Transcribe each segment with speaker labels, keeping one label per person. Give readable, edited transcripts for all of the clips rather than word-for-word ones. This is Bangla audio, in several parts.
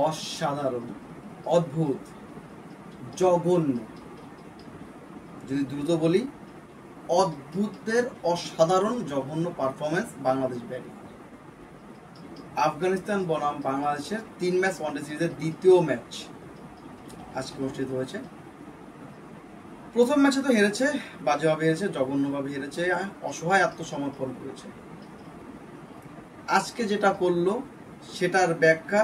Speaker 1: অসাধারণ, অদ্ভুত, জঘন্য, যদি দ্রুত বলি অদ্ভুতের অসাধারণ জঘন্য পারফরমেন্স বাংলাদেশ ব্যাটিং। আফগানিস্তান বনাম বাংলাদেশের 3 ম্যাচ ওয়ানডে সিরিজের দ্বিতীয় ম্যাচ আজকে অনুষ্ঠিত হয়েছে। প্রথম ম্যাচে তো হেরেছে, বাজেভাবে হেরেছে, জঘন্যভাবে হেরেছে, অসহায় আত্মসমর্পণ করেছে। আজকে যেটা করলো সেটার ব্যাখ্যা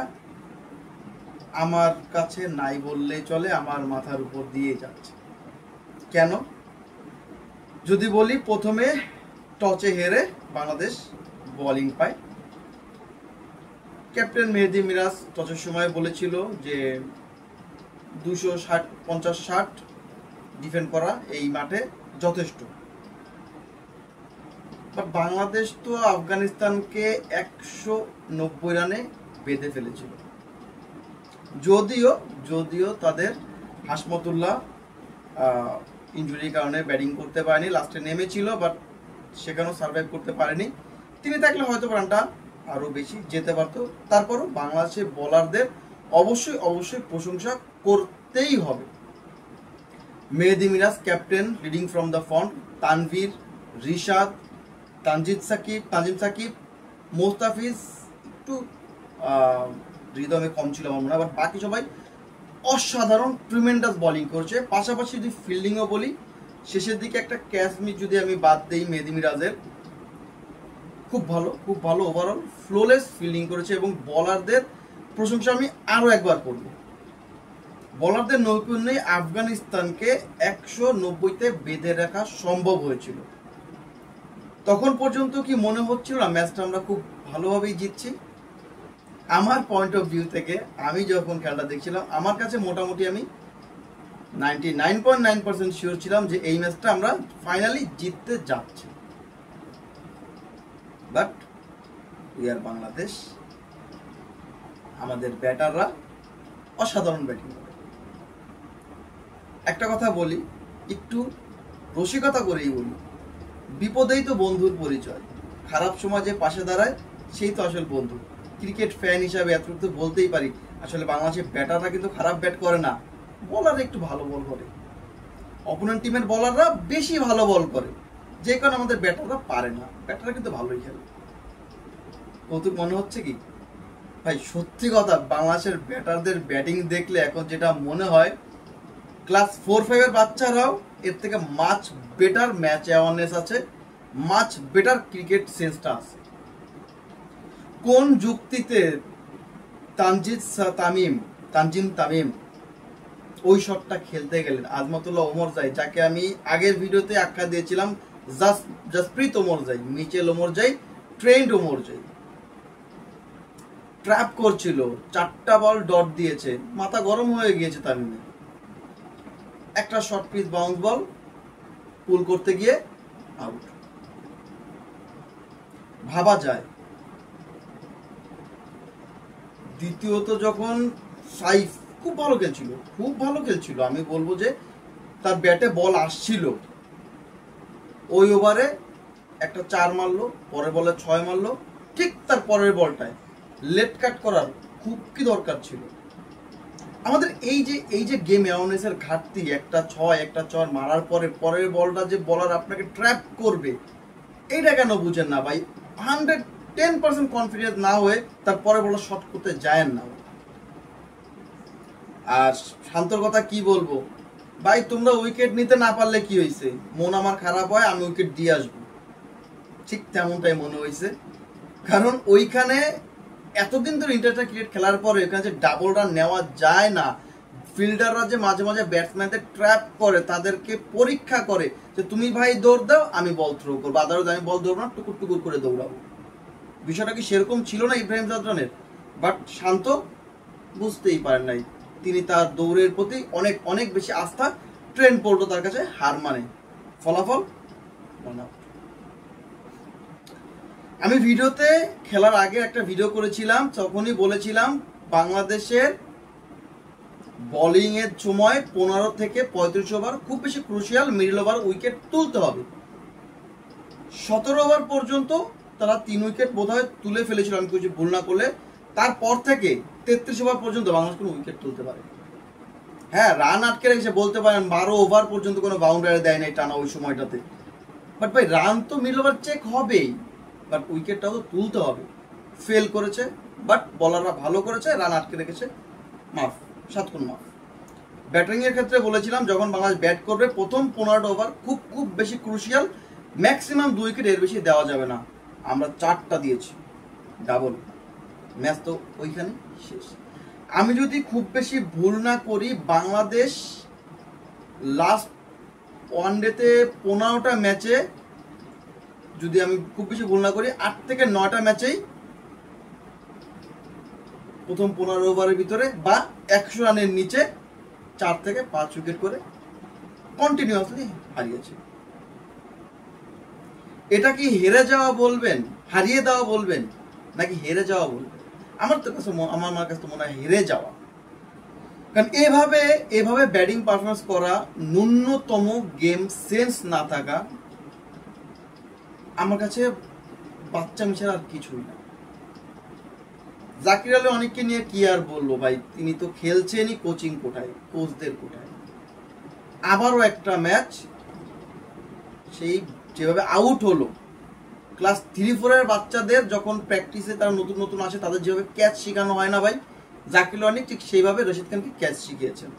Speaker 1: আমার কাছে নাই বললেই চলে, আমার মাথার উপর দিয়ে যাচ্ছে। কেন যদি বলি, প্রথমে টসে হেরে বাংলাদেশ বোলিং পায়। ক্যাপ্টেন মেহেদী মিরাজ টসের সময় বলেছিল যে 250-60 ডিফেন্ড করা এই মাঠে যথেষ্ট। বাট বাংলাদেশ তো আফগানিস্তানকে 190 রানে বেঁধে ফেলেছিল। যদিও তাদের হাসমতুল্লাহ ইনজুরির কারণে ব্যাটিং করতে পারেনি, লাস্টে নেমেছিল, বাট সেখানেও সার্ভাইভ করতে পারেনি। তিনি থাকলে হয়তো রানটা আরও বেশি যেতে পারতো। তারপরও বাংলাদেশের বোলারদের অবশ্যই প্রশংসা করতেই হবে। Mehedi Miraz captain, leading from the front, Tanvir, Rishad, Tanzim Sakib, Mustafiz একটু রিদমে কম ছিল আমার মনে হয়, বাট বাকি সবাই অসাধারণ ট্রিমেন্ডাস বোলিং করছে। পাশাপাশি যদি ফিল্ডিংও বলি, শেষের দিকে একটা ক্যাচ মিস যদি আমি বাদ দিই মেহেদী মিরাজের, খুব ভালো ওভারঅল ফ্লোলেস ফিল্ডিং করেছে। এবং বলারদের প্রশংসা আমি আরও একবার করব। বলারদের নৈপুণ্যে আফগানিস্তানকে 190-তে বেঁধে রাখা সম্ভব হয়েছিল। তখন পর্যন্ত কি মনে হচ্ছিল না ম্যাচটা আমরা খুব ভালোভাবেই জিতছি? আমার পয়েন্ট অফ ভিউ থেকে আমি যখন খেলাটা দেখছিলাম, আমার কাছে মোটামুটি আমি 99.9% শিওর ছিলাম যে এই ম্যাচটা আমরা ফাইনালি জিততে যাচ্ছি। But we are Bangladesh. আমাদের ব্যাটাররা অসাধারণ ব্যাটিং করে। একটা কথা বলি, একটু রসিকতা করেই বলি, বিপদেই তো বন্ধুর পরিচয়। খারাপ সময় যে পাশে দাঁড়ায় সেই তো আসল বন্ধু। ক্রিকেট ফ্যান হিসাবে এতটুকু তো বলতেই পারি, আসলে বাংলাদেশের ব্যাটাররা কিন্তু খারাপ ব্যাট করে না, বলার একটু ভালো বল করে। অপোনেন্ট টিমের বলাররা বেশি ভালো বল করে, যে কারণে আমাদের ব্যাটাররা পারে না। ব্যাটাররা কিন্তু ভালোই খেলে। কৌতুক মনে হচ্ছে কি ভাই? সত্যি কথা, বাংলাদেশের ব্যাটারদের ব্যাটিং দেখলে এখন যেটা মনে হয়, ক্লাস 4-5 বাচ্চারাও এর থেকে মাচ বেটার ম্যাচ অ্যাওয়ারনেস আছে, মাচ বেটার ক্রিকেট সেন্সটা আছে। কোন যুক্তিতে তানজিম তামিম ওই শটটা খেলতে গেলেন? আজমতুল্লাহ ওমরজাই, যাকে আমি আগের ভিডিওতে আখ্যা দিয়েছিলাম Jasprit Omarzai, Mitchell Omarzai, trend Omarzai, trap করছিল, 4টা বল ডট দিয়েছে, মাথা গরম হয়ে গিয়েছে তামিমের। একটা শর্ট পিচ বাউন্স বল পুল করতে গিয়ে আউট। ভাবা যায়। দ্বিতীয়ত যখন সাইফ খুব ভালো খেলছিল, আমি বলবো যে তার ব্যাটে বল আসছিল, ওই ওভারে একটা 4 মারলো, পরের বলে 6 মারলো, ঠিক তার পরের বলটায় লেফট কাট করার খুব কি দরকার ছিল। আমাদের এই যে গেম অ্যাওয়ারনেসের ঘাটতি, একটা 6 মারার পরে পরের বলটা যে বলার আপনাকে ট্র্যাপ করবে, এইটা কেন বুঝেন না ভাই? 110% কনফিডেন্স না হয়ে তার পরের বলটা শট করতে যায় না। আর শান্তর কথা কি বলবো ভাই, তোমরা উইকেট নিতে না পারলে কি হয়েছে? মন আমার খারাপ হয়, আমি উইকেট দিয়ে আসবো, ঠিক তেমনটাই মনে হয়েছে। কারণ ওইখানে এতদিন ধরে ইন্টারন্যাশনাল ক্রিকেট খেলার পরে ওইখানে যে ডাবল রান নেওয়া যায় না, ফিল্ডাররা যে মাঝে মাঝে ব্যাটসম্যানদের ট্র্যাপ করে, তাদেরকে পরীক্ষা করে যে তুমি ভাই দৌড় দাও, আমি বল থ্রো করবো, আদারওয়াইজ আমি বল দৌড়বো না, টুকুর টুকুর করে দৌড়াবো। বিষয়টা কি সেরকম ছিল না ইব্রাহিম জাদরানের? বাট শান্ত বুঝতেই পারেন নাই, তিনি তার দৌড়ের প্রতি অনেক অনেক বেশি আস্থা। ট্রেন্ট বোল্টও তার কাছে হার মানে। ফলাফল আমি ভিডিওতে খেলার আগে একটা ভিডিও করেছিলাম, তখনই বলেছিলাম বাংলাদেশের বোলিং এর সময় 15 থেকে 35 ওভার খুব বেশি ক্রুশিয়াল মিডল ওভার উইকেট তুলতে হবে। 17 ওভার পর্যন্ত তারা 3 উইকেট বোধহয় তুলে ফেলেছিল, আমি কিছু ভুল না করলে তারপর থেকে 33 ওভার পর্যন্ত বাংলাদেশ কোনো উইকেট তুলতে পারে। হ্যাঁ, রান আটকে রেখেছে, বলতে পারেন 12 ওভার পর্যন্ত কোনো বাউন্ডারি দেয় নাই টানা ওই সময়টাতে। বাট ভাই রান তো মিডল ওভার চেক হবেই, বাট উইকেটটাও তো তুলতে হবে। ফেল করেছে, বাট বলাররা ভালো করেছে, রান আটকে রেখেছে, মাফ, 7 কোন মাফ। ব্যাটিংয়ের ক্ষেত্রে বলেছিলাম যখন বাংলাদেশ ব্যাট করবে প্রথম 15টা ওভার খুব বেশি ক্রুশিয়াল, ম্যাক্সিমাম 2 উইকেট, এর বেশি দেওয়া যাবে না। আমরা 4টা দিয়েছি, ডাবল, ম্যাচ তো ওইখানে শেষ। আমি যদি খুব বেশি ভুল না করি, বাংলাদেশ লাস্ট ওয়ানডেতে 15টা ম্যাচে, যদি আমি খুব বেশি ভুল না করি, 8 থেকে 9টা ম্যাচেই প্রথম 15 ওভারের ভিতরে বা 100 রানের নিচে 4 থেকে 5 উইকেট করে কন্টিনিউয়াসলি হারিয়েছে। এটা কি হেরে যাওয়া বলবেন, হারিয়ে দেওয়া বলবেন, নাকি হেরে যাওয়া বলবেন? আমার কাছে মনে হয় হেরে যাওয়া। কারণ এভাবে ব্যাটিং পারফরমেন্স করা, ন্যূনতম গেম সেন্স না থাকা, আমার কাছে বাচ্চা মিশার আর কিছুই না। জাকির আলী অনেককে নিয়ে কি আর বলবো ভাই, তিনি তো খেলছেনই কোচিং কোটায়, কোচদের কোটায়। আবারও একটা ম্যাচ সেই যেভাবে আউট হলো, ক্লাস 3-4 বাচ্চাদের যখন প্র্যাকটিসে তারা নতুন আসে, তাদের যেভাবে ক্যাচ শেখানো হয় না ভাই, জাকির আলী ঠিক সেইভাবে রশিদ খানকে ক্যাচ শিখিয়েছেন।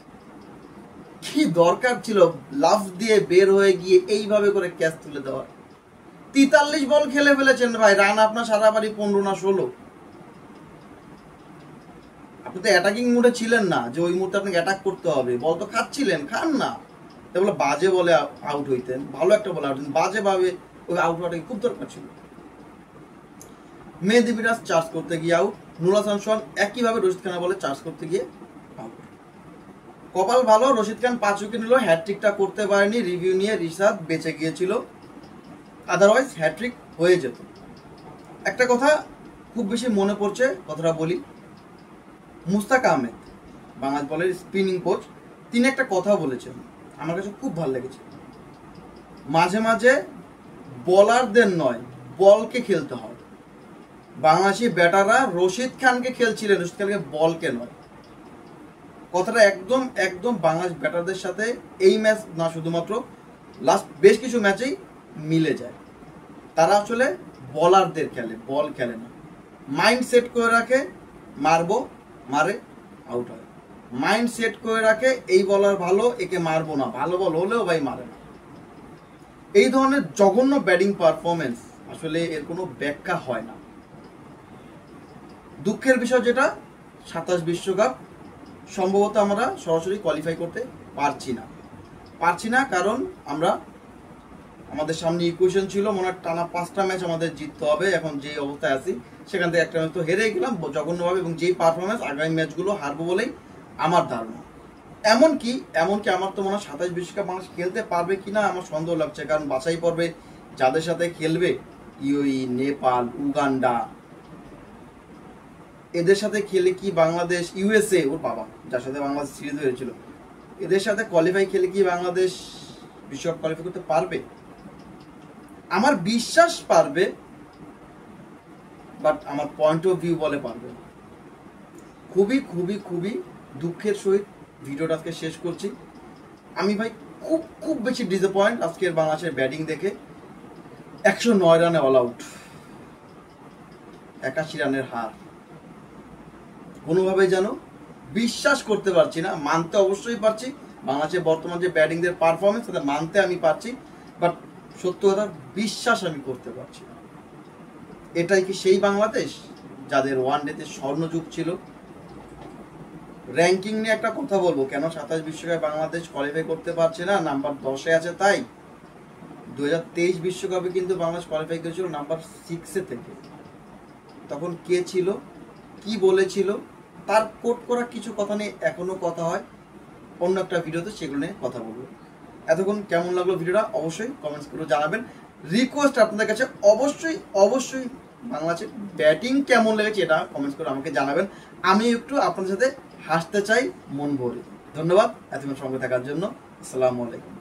Speaker 1: কি দরকার ছিল লাফ দিয়ে বের হয়ে গিয়ে এইভাবে করে ক্যাচ তুলে দেওয়া? 43 বল খেলে ফেলেছেন ভাই, রান আপনার সারা বাড়ি 15 না 16। আপনি তো অ্যাটাকিং মুডে ছিলেন না যে ওই মুহূর্তে আপনাকে অ্যাটাক করতে হবে, বল তো খাচ্ছিলেন, খান না। তাহলে বাজে বলে আউট হইতেন, ভালো একটা বলে আউট হইতেন, বাজে ভাবে ওই আউট হওয়াটা খুব দরকার ছিল। মেহেদী বিরাজ চার্জ করতে গিয়ে আউট, নুরুল হাসান সোহান একইভাবে রশিদ খানের বলে চার্জ করতে গিয়ে আউট। কপাল ভালো, রশিদ খান 5 উইকেট নিল, হ্যাটট্রিকটা করতে পারেনি, রিভিউ নিয়ে রিশাদ বেঁচে গিয়েছিল, আদারওয়াইজ হ্যাটট্রিক হয়ে যেত। একটা কথা খুব বেশি মনে পড়ছে, কথাটা বলি। মুস্তাক আহমেদ, বাংলাদেশ বলের স্পিনিং কোচ, তিনি একটা কথা বলেছেন, আমার কাছে খুব ভালো লেগেছে। মাঝে মাঝে বলারদের নয়, বলকে খেলতে হয়। বাংলাদেশি ব্যাটাররা রশিদ খানকে খেলছিলেন, রশিদ খানকে বলকে নয়। কথাটা একদম বাংলাদেশ ব্যাটারদের সাথে এই ম্যাচ না, শুধুমাত্র লাস্ট বেশ কিছু ম্যাচেই মিলে যায়। তারা আসলে বলারদের খেলে, বল খেলে না। মাইন্ড সেট করে রাখে, মারবো, মারে, আউট হয়। মাইন্ড সেট করে রাখে, এই বলার ভালো, একে মারবো না, ভালো বল হলেও ভাই মারে না। এই ধরনের জঘন্য ব্যাটিং পারফরমেন্স আসলে এর কোনো ব্যাখ্যা হয় না। দুঃখের বিষয় যেটা, 27 বিশ্বকাপ সম্ভবত আমরা সরাসরি কোয়ালিফাই করতে পারছি না, কারণ আমাদের সামনে ইকুয়েশন ছিল, মনে হয় টানা 5টা ম্যাচ আমাদের জিততে হবে। এখন যে অবস্থায় আছি, সেখান থেকে একটা ম্যাচ তো হেরে গেলাম জঘন্যভাবে, এবং যেই পারফরমেন্স, আগামী ম্যাচগুলো হারবো বলেই আমার ধারণা। এমনকি আমার তো মনে হয় 27 বিশ্বকাপ মানুষ খেলতে পারবে কিনা আমার সন্দেহ লাগছে। কারণ বাছাই পর্বে যাদের সাথে খেলবে, ইউএই, নেপাল, উগান্ডা, এদের সাথে খেলে কি বাংলাদেশ, ইউএসএ, ওর বাবা যার সাথে বাংলাদেশ সিরিজ হয়েছিল, এদের সাথে কোয়ালিফাই খেলে কি বাংলাদেশ বিশ্বকাপ কোয়ালিফাই করতে পারবে? আমার বিশ্বাস পারবে, বাট আমার পয়েন্ট অফ ভিউ বলে পারবে না। খুবই দুঃখের সহিত ভিডিওটা আজকে শেষ করছি। আমি ভাই খুব বেশি ডিসঅ্যাপয়েন্ট আজকের বাংলাদেশের ব্যাটিং দেখে। 109 রানে অল আউট, 81 রানের হার, কোনোভাবে যেন বিশ্বাস করতে পারছি না। মানতে অবশ্যই পারছি বাংলাদেশের বর্তমান যে ব্যাটিংদের পারফরমেন্স, সেটা মানতে আমি পারছি, বাট সত্য কথা বিশ্বাস আমি করতে পারছি না। এটাই কি সেই বাংলাদেশ যাদের ওয়ানডেতে স্বর্ণযুগ ছিল? র্যাঙ্কিং নিয়ে একটা কথা বলবো, কেন 27 বিশ্বকাপে বাংলাদেশ কোয়ালিফাই করতে পারছে না? নাম্বার 10-এ আছে তাই। 2023 বিশ্বকাপে কিন্তু বাংলাদেশ কোয়ালিফাই করেছিল নাম্বার 6-এ থেকে। তখন কে ছিল, কি বলেছিল, তার কোট করা কিছু কথা নিয়ে এখনো কথা হয়, অন্য একটা ভিডিওতে সেগুলো নিয়ে কথা বলবো। এতক্ষণ কেমন লাগলো ভিডিওটা অবশ্যই কমেন্টস করে জানাবেন। রিকোয়েস্ট আপনাদের কাছে, অবশ্যই বাংলাদেশের ব্যাটিং কেমন লেগেছে এটা কমেন্টস করে আমাকে জানাবেন। আমি একটু আপনাদের সাথে হাসতে চাই মন ভরে। ধন্যবাদ এতক্ষণ সঙ্গে থাকার জন্য। আসসালামু আলাইকুম।